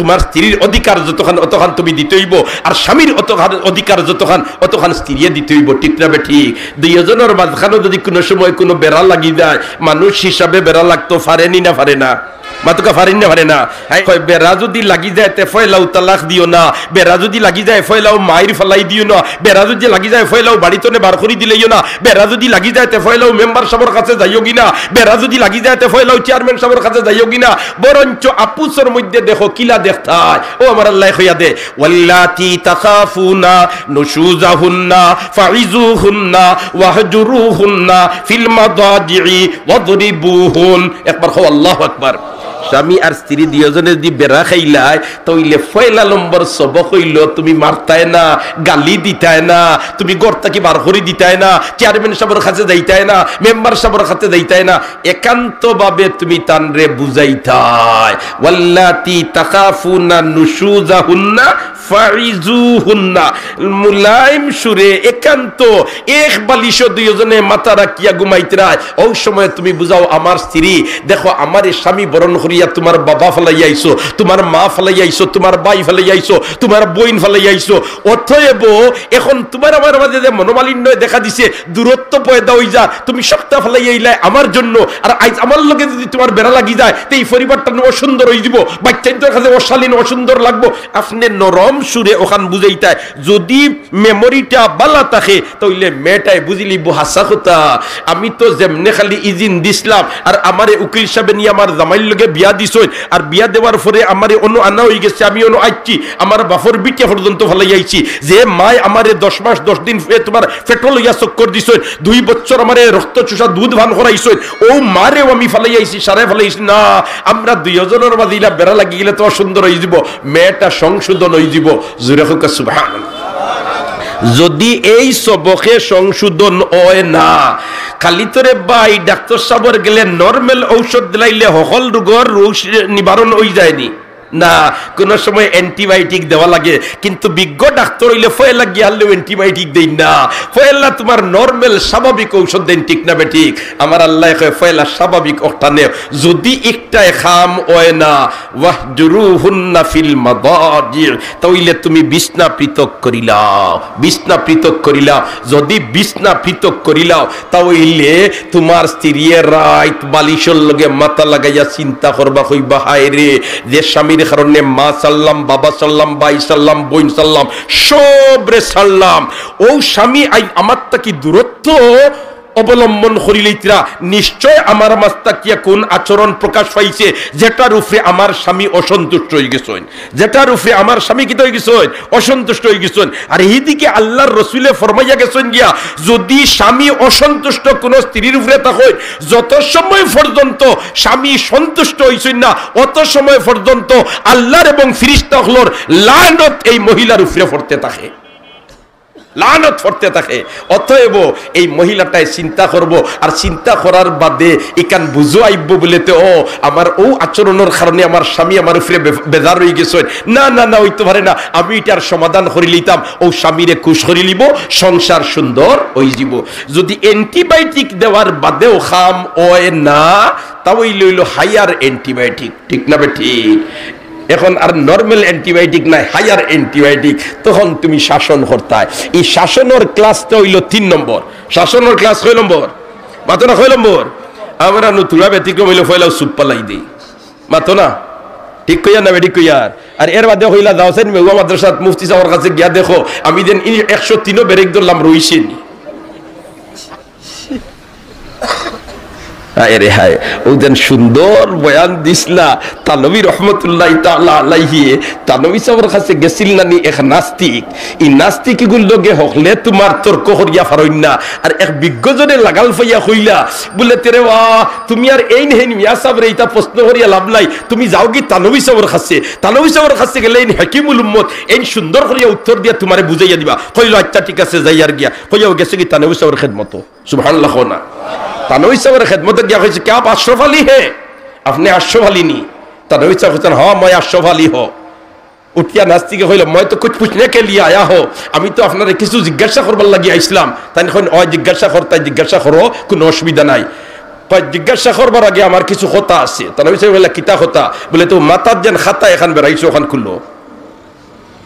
তোমার স্ত্রীর অধিকার যতখান অতখান তুমি দিতে হইব, আর স্বামীর অধিকার যতখান স্ত্রীয়ে দিতে হইব। ঠিক না ঠিক? দুইজনের মাঝখানে যদি কোনো সময় কোনো বেড়া লাগি যায়, মানুষ হিসাবে বেড়া লাগতো পারেনি না পারে না? মাতুকা ফারিন না পারে না? বেড়া যদি লাগি যায় তে ফয়লাও তালাক দিও না, বেড়া যদি লাগি যায় ফয়লাও মায়ের ফেলাই দিও না, বেড়া যদি লাগি যায় ফয়লাও বাড়িতে বার করে দিলেইও না, বেড়া যদি লাগি যায় তে ফয়লাও মেম্বার সাহেবের কাছে যাইও কিনা, বেড়া যদি লাগি যায় তে ফয়লাও চেয়ারম্যান সাহেবের কাছে যাইও কিনা, বরঞ্চ আপুসের মধ্যে দেখো কিলা দেখতায়। ও আমার আল্লাহ কইয়া দে, ওয়াল্লাতি তাখাফুনা নুশুজাহুন্না ফাইজুহুন্না ওয়াহজুরুহুন্না ফিল মাদাজি'i ওয়াদরিবুহুন। একবার কও আল্লাহু আকবার। স্বামী আর স্ত্রী দুইজনে যদি বেড়া খাইলায় তাইলে পয়লা নম্বর সবক হইল তুমি মারতায় না, গালি দিতায় না, তুমি গর্তাকে বার করে দিতায় না, চেয়ারম্যান সাহেবের কাছে যাইতায় না, মেম্বার সাহেবের কাছে যাইতায় না, একান্তভাবে তুমি তানরে বুঝাইতায়। ওয়াল্লাতি তাখাফুনা নুশুজাহুন্না ফাইজুহুন্না, মুলাইম সুরে একান্ত এক বালিশ দুইজনে মাথা রাখিয়া ঘুমাইতরায়। ওই সময় তুমি বুঝাও আমার স্ত্রী দেখো আমার স্বামী বরণ করিয়া তোমার বাবা ফেলাই আইছো, তোমার মা ফেলাই আইছো, তোমার ভাই ফেলাই আইছো, তোমার বোন ফেলাই আইছো। অতএব এখন তোমার আমার মাঝে যে মনোমালিন্য দেখা দিছে, দূরত্ব পয়দা হই যা, তুমি সপ্তাহ ফেলাই আইলাই আমার জন্য, আর আজ আমার লগে যদি তোমার বেড়া লাগি যায় তো এই পরিবারটা অসুন্দর হয়ে যাব, বাচ্চাদের কাছে অশালীন অসুন্দর লাগবো। আপনি নরম সুরে ওখান বুঝাইতায়। যদি মেমোরিটা বালা থাকে তাইলে মেয়েটাই বুঝিলি হাসা কথা, আমি তো যেমনে খালি ইজিন দিছিলাম আর আমারে উকিল সাহেব নিয়ে আমার জামাইর লগে বিয়া দিছই, আর বিয়া দেওয়ার পরে আমারে অন্য আনা হয়ে গেছে, আমি অন্য আইছি, আমার বাপর বিটিয়া পর্যন্ত ফেলাই আইছি, যে মায় আমারে 10 মাস 10 দিন তোমার পেট্রোল লইয়া চক্কর দিছই, 2 বছর আমারে রক্ত চুষা দুধ ভান করাইছই, ও মারেও আমি ফেলাই আইছি, সারে ফেলাইছি না। আমরা দুইজনের মাঝিলা বেড়া লাগি গেলে তো সুন্দর হয়ে যাব, মেয়েটা সংশোধন হয়ে যাব। জোরে হোক সুবহানাল্লাহ। যদি এই সবকে সংশোধন হয় না, খালি তোরে ভাই ডাক্তার সাহেবের গেলে নরমাল ঔষধ দিলাইলে সকল রোগের রোগ নিবারণ হয়ে যায়নি না, কোন সময় অ্যান্টিবায়োটিক দেওয়া লাগে, কিন্তু বিজ্ঞ ডাক্তার হইলে ফয়লা গিয়ে আনলেও অ্যান্টিবায়োটিক দেই না, ফয়লা তোমার নরমাল স্বাভাবিক ঔষধ দেন। ঠিক না বেঠিক? আমার আল্লাহ কয় ফয়লা স্বাভাবিক অটানে যদি একটাই খাম হয় না, ওয়াহজুরুহুন্না ফিল মাদাজি, তাইলে তুমি বিছনা পৃথক করিলাও, বিছনা পৃথক করিলাও। যদি বিছনা পৃথক করিলাও তাইলে তোমার স্ত্রীয়ে রাত বালিশের লগে মাথা লাগাইয়া চিন্তা করবা, কইবা হায় রে যে স্বামীর কারণে মা সাল্লাম, বাবা সাল্লাম, ভাই সাল্লাম, বোন সাল্লাম, সবরে সাল্লাম, ও স্বামী আমার তাকি দূরত্ব অবলম্বন করিলেইতরা নিশ্চয় আমার মাস্তাকিয়া কোন আচরণ প্রকাশ পাইছে, যেটার উপরে আমার স্বামী অসন্তুষ্ট হয়ে গেছেন, যেটার উপরে আমার স্বামী কি হয়ে গেছেন, অসন্তুষ্ট হয়ে গেছেন। আর এইদিকে আল্লাহর রসুলে ফরমাইয়া গেছেন গিয়া, যদি স্বামী অসন্তুষ্ট কোন স্ত্রীর উপরে থাকে, যত সময় পর্যন্ত স্বামী সন্তুষ্ট হইছেন না অত সময় পর্যন্ত আল্লাহর এবং ফেরেশতাগুলোর লানত এই মহিলার উপরে পড়তে থাকে, লানত পড়তে থাকে। অতএব এই মহিলাটাই চিন্তা করব, আর চিন্তা করার বাদে এখান বুঝো আইব বলেতে ও আমার ও আচরণের কারণে আমার স্বামী আমার উপরে বেজার হয়ে গেছে, না না না হইতে পারে না, আমি এটার সমাধান করে লিতাম, ও স্বামীরে খুশ করে লিব, সংসার সুন্দর হয়ে যাব। যদি অ্যান্টিবায়োটিক দেওয়ার বাদেও খাম হয় না, তাই লইল হায়ার অ্যান্টিবায়োটিক। ঠিক না ঠিক? এখন আর নরমাল অ্যান্টিবায়োটিক নাই, হায়ার অ্যান্টিবায়োটিক, তখন তুমি শাসন করতায়। এই শাসনের ক্লাসটা হইল 3 নম্বর। শাসনের ক্লাস কয় নম্বর? মাতো না, কয় নম্বর? আমরা নতুলা ব্যতিক্রম হইলে ফয়লাও সুপ পালাই দিই, মাতো না? ঠিক কইয়া না ঠিক কইয়ার? আর এর বাদে হইলা যাওছেন মেহুয়া মাদ্রাসাত মুফতি সাহেবের কাছে গিয়া দেখো আমি যেন 103 বেরেক ধরলাম রইছেন। আরে হায়, ওদের সুন্দর বয়ান দিসলা তানবী রহমতুল্লাহ তাআলা আলাইহি। তানবী সাহেবের কাছে গেছিল নানি এক নাস্তিক, এই নাস্তিক গুলোকে হকলে তোমার তর্ক করিয়া পারইন না, আর এক বিজ্ঞজনে লাগাল ফাইয়া কইলা বলে তেরে ওয়া তুমি আর এই নেহেন মিয়া সাহেবের এইটা প্রশ্ন করিয়া লাভ নাই, তুমি যাও কি তানবী সাহেবের কাছে, তানবী সাহেবের কাছে গেলে এই হাকিমুল উম্মত এই সুন্দর করিয়া উত্তর দিয়া তোমারে বুঝাইয়া দিবা। কইলো আচ্ছা ঠিক আছে যাই আর গিয়া কইয়াও গেছে কি তানবী সাহেবের খেদমত। সুবহানাল্লাহ না? তানবী সাহেবের খেদমতে গিয়া কইছে কি আপ আশরাফ আলী হে, আপনি আশরাফ আলী নি? তানবী সাহেব কইছেন হ্যাঁ মই আশরাফ আলী হ। উঠিয়া নাস্তিকে কইল মই তো কুছ পুছনে কে লিয়ে আয়া হো, আমি তো আপনারে কিছু জিজ্ঞাসা করবার লাগি আইছিলাম। তাই কইন ও জিজ্ঞাসা করতাই, জিজ্ঞাসা করো, কোনো অসুবিধা নাই। কয় জিজ্ঞাসা করবার আগে আমার কিছু কথা আছে। তা নবী সাহেব বলে কিতা কথা? বলে তো মাথার যেন খাতা এখান বেড়াইছো ওখান খুললো,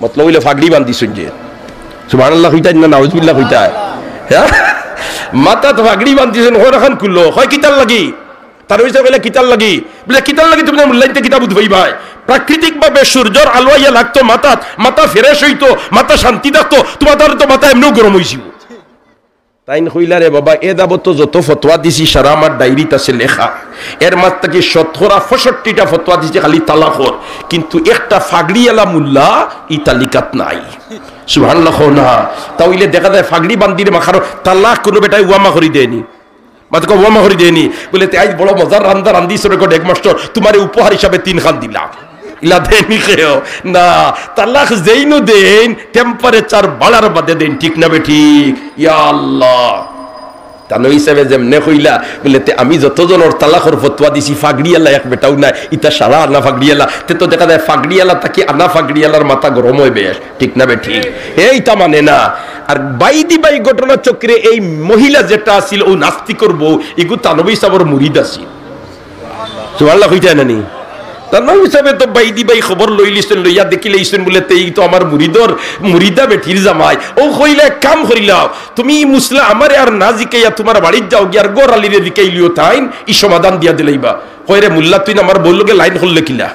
মতলব হইলে ফাগড়ি বান্ধিছেন যে, সুবহানাল্লাহ হইতাই না নাউজুবিল্লাহ হইতাই, হ্যাঁ মাথা তো ফাগড়ি বান্ধিছেন ওখান খুললো, হয় কিতার লাগি? তার নবী সাহেব বলে কিতার লাগি? বলে কিতার লাগি তুমি মূল্যায়িত কিতাব উদ্ভই ভাই, প্রাকৃতিক ভাবে সূর্যর আলোয়া লাগতো মাথা ফ্রেশ হইতো, মাথা শান্তি থাকতো, তোমার তো মাথা এমনিও গরম হয়েছিল। তাই হইলা রে বাবা, এ যাবত যত ফতোয়া দিছি সারা আমার ডায়েরিত আছে লেখা, এর মাঝ থেকে 65টা ফতোয়া দিছি খালি তালাকর, কিন্তু একটা ফাগড়িওয়ালা মুল্লা এই তালিকাত নাই। সুবহানাল্লাহ না, তাহলে দেখা যায় ফাগড়ি বান্দির মাখার তালাক কোনো বেটাই ওয়ামা করি দেয়নি, মাত্র ওয়ামা করি দেয়নি। বলে আজ বড় মজার রান্দা রান্দি রেকর্ড এক মাস্টার তোমার উপহার হিসাবে 3 খান দিলাম, ইলা দেনি খেও না, তালাক যেইনো দেন টেম্পারেচার বাড়ার বাদে দেন, ঠিক না বে ঠিক? ইয়া আল্লাহ, তানো হিসাবে যেমনে কইলা বলে আমি যতজনের তালাকর ফতোয়া দিছি ফাগড়িয়ালা এক বেটাও নাই, ইতা সারা আনা ফাগড়িয়ালা, তে তো দেখা যায় ফাগড়িয়ালা তাকে আনা ফাগড়িয়ালার মাথা গরম হয় বেশ, ঠিক না বে ঠিক? এইটা মানে না। আর বাইদি বাই ঘটনা চক্রে এই মহিলা যেটা আছিল ও নাস্তি করবো, এগু তানবী সাবর মুরিদ আছিল। সুবহানাল্লাহ হইতাই না নি? তানবী হিসাবে তো বাইদি বাই খবর লইলিছেন, লইয়া দেখিলেছেন বলে এই তো আমার মুরিদা বেঠির জামাই। ও কইলে কাম করিলাও, তুমি মুসলা আমারে আর না জিকাইয়া তোমার বাড়ির যাও গিয়ার গোরালিরে দিকাইলিও তাইন ই সমাধান দিয়া দিলাইবা। কইরে মুল্লা তুই আমার বললোকে লাইন করলে কিলা?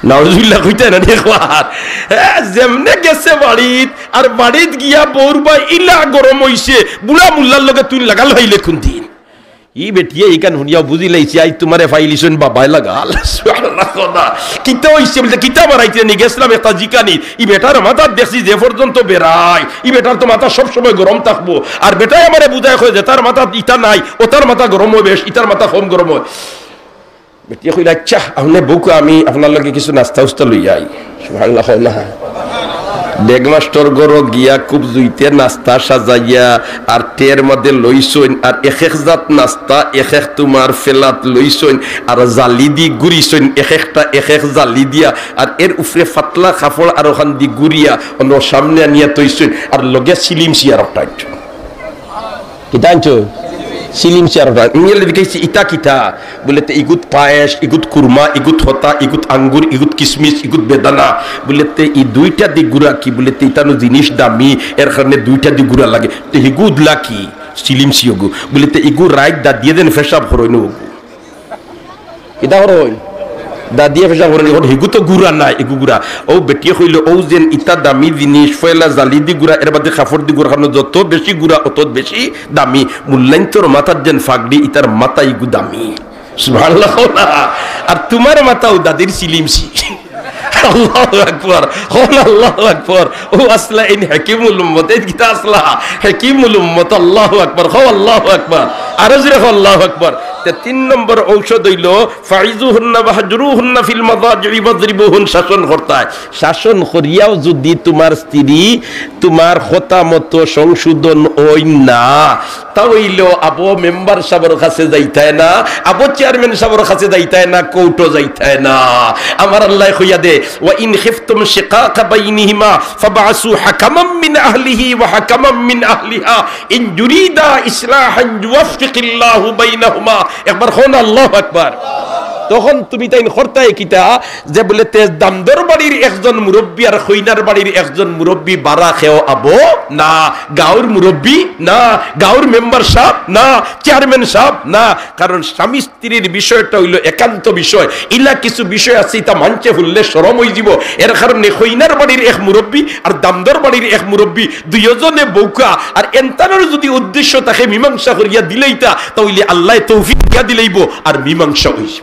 নাউজুবিল্লাহ কইতাই না দেখবার, যেমনে গেছে বাড়িত, আর বাড়িত গিয়া বউরবা ইলা গরম হইছে, বুড়া মুল্লার লগে তুই লাগাল হইলে কোন দিন ই বেটিয়ে এইখান শুনিয়া বুঝি লাইছি আই তোমারে ফাইলিছন বাবাই লাগাল। কিতা হইছে বলতে কিতা বাড়াইতে নি গেছিলাম একটা জিকানি, ই বেটার মাথা দেখছি যে পর্যন্ত বেড়াই, ই বেটার তো মাথা সবসময় গরম থাকবো, আর বেটাই আমারে বুঝায় কয় যে তার মাথা ইটা নাই, ও তার মাথা গরম হয় বেশ, ইটার মাথা কম গরম হয়। বেটিয়ে কইলা আচ্ছা আপনি বউকে আমি আপনার লগে কিছু নাস্তা উস্তা লইয়া আই। সুবহানাল্লাহ না, বেগমাস্টর গরো গিয়া খুব জুইতে নাস্তা সাজাইয়া আর টের মধ্যে লইছইন, আর এক জাত নাস্তা এক তোমার ফেলাত লইছইন, আর জালি দি গুড়িছইন একটা এক জালি দিয়া, আর এর উপরে ফাতলা কাপড় আর ওখান দি গুড়িয়া অন্য সামনে আনিয়া তৈছইন, আর লগে সিলিম সিয়ার টাইট কিতা আনছো সিলিম সিয়ারটা ইংরেজি লিখেছি ইটা কিতা বলে ইগুত পায়েস, ইগুত কুরমা, ইগুত হতা, ইগুত আঙ্গুর, ইগুত কিশমিশ, ইগুত বেদানা, বলে এই 2টা দি গুড়া কি বলে ইতানো জিনিস দামি, এর কারণে 2টা দি গুড়া লাগে, তো হিগুদলা কি সিলিম সিয়গু বলে ইগু রাইট দা দিয়ে দেন ফেসাব হরইন এটা হরইন দা দিয়ে ফেসাব হরইন, এখন হিগু তো গুড়া নাই, এগু গুড়া ও বেটিয়ে কইল ও যেন ইটা দামি জিনিস ফয়লা জালি দি গুড়া, এর বাদে কাপড় দি গুড়া, কারণ যত বেশি গুড়া অত বেশি দামি, মূল্যায়ন তোর মাথার যেন ফাগড়ি ইতার মাথা ইগু দামি। সুবহানাল্লাহ। আর তোমার মাথাও দাদির সিলিমসি। আল্লাহু আকবার, আল্লাহু আকবার, ও আসলা ইন হাকিমুল উম্মত, এই কিতা আসলা হাকিমুল উম্মত, আল্লাহু আকবার, আল্লাহু আকবার, আর জোরে আল্লাহু আকবার। 3 নম্বর ঔষধ হইল ফাইজুহুন্না ওয়াহজুরুহুন্না ফিল মাযাজি'i ওয়াযরিবুহুন, শাসন করতে হয়। শাসন করিয়াও যদি তোমার স্ত্রী তোমার কথা মতো সংশোধন হই না, তাহলে আবো মেম্বার সাহেবের কাছে যাইতায় না, আবো চেয়ারম্যান সাহেবের কাছে যাইতায় না, কোর্টও যাইতায় না। আমার আল্লাহ কইয়া দে ওয়া ইন খিফতুম শিকাকা বাইনিহিমা ফাবআসু হাকামান মিন আহলিহি ওয়া হাকামান মিন আহলিহা ইন ইউরিদা ইসলাহান ইউওয়াফফিকিল্লাহু বাইনাহুমা। একবার কোন আল্লাহু আকবার। তখন তুমি তাই খরতায় কিতা যে বলে তেজ দামদর বাড়ির একজন মুরব্বী আর খৈনার বাড়ির একজন মুরব্বী বারা খেও আবো না, গাঁর মুরব্বী না, গাঁর মেম্বার সাহেব না, চেয়ারম্যান সাহেব না, কারণ স্বামী স্ত্রীর বিষয়টা হইল একান্ত বিষয়, ইলা কিছু বিষয় আছে তা মানছে ফুললে শরম হয়ে যাব, এর কারণে খৈনার বাড়ির এক মুরব্বী আর দামদর বাড়ির এক মুরব্বী দুইজনে বউকা, আর এন্তানোর যদি উদ্দেশ্য তাকে মীমাংসা করিয়া দিলেইতা তাহলে আল্লাহ তৌফিক দিয়া দিলেইব আর মীমাংসা হইছে।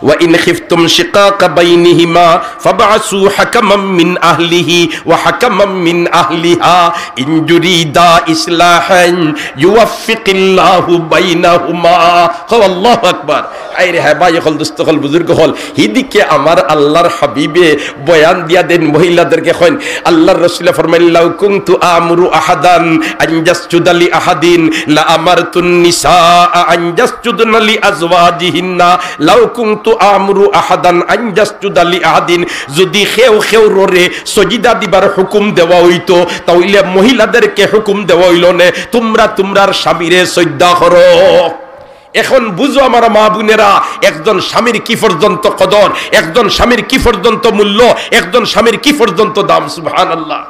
وَإِنْ خِفْتُمْ شِقَاقَ بَيْنِهِمَا فَابْعَثُوا حَكَمًا مِنْ أَهْلِهِ وَحَكَمًا مِنْ أَهْلِهَا إِنْ يُرِيدَا إِصْلَاحًا يُوَفِّقِ اللَّهُ بَيْنَهُمَا। আল্লাহু আকবার। আইরে হ্যাঁ ভাই হল দোস্ত হল বুজুর্গ হল, হিদিকে আমার আল্লাহর হাবিবে বয়ান দিয়া দেন মহিলাদেরকে কইন, আল্লাহর রাসূল ফরমাইলেন লাউ কুনতু আমরু আহাদান আন ইয়াসজুদা লি আহাদিন লা আমারতুন নিসা আন ইয়াসজুদনা লি আজওয়াজিহিন্না লাউ কুনতু আমরু আহাদান আন ইয়াসজুদা লিআহাদিন, যদি খেউ খেউ ররে সজিদা দিবার হুকুম দেওয়া হইতো তাহলে মহিলাদেরকে হুকুম দেওয়া হইল না তোমরা তোমরার স্বামীরে সজদা করো। এখন বুঝো আমার মা বোনেরা, একজন স্বামীর কি পর্যন্ত কদর, একজন স্বামীর কি পর্যন্ত মূল্য, একজন স্বামীর কি পর্যন্ত দাম। সুবহানাল্লাহ।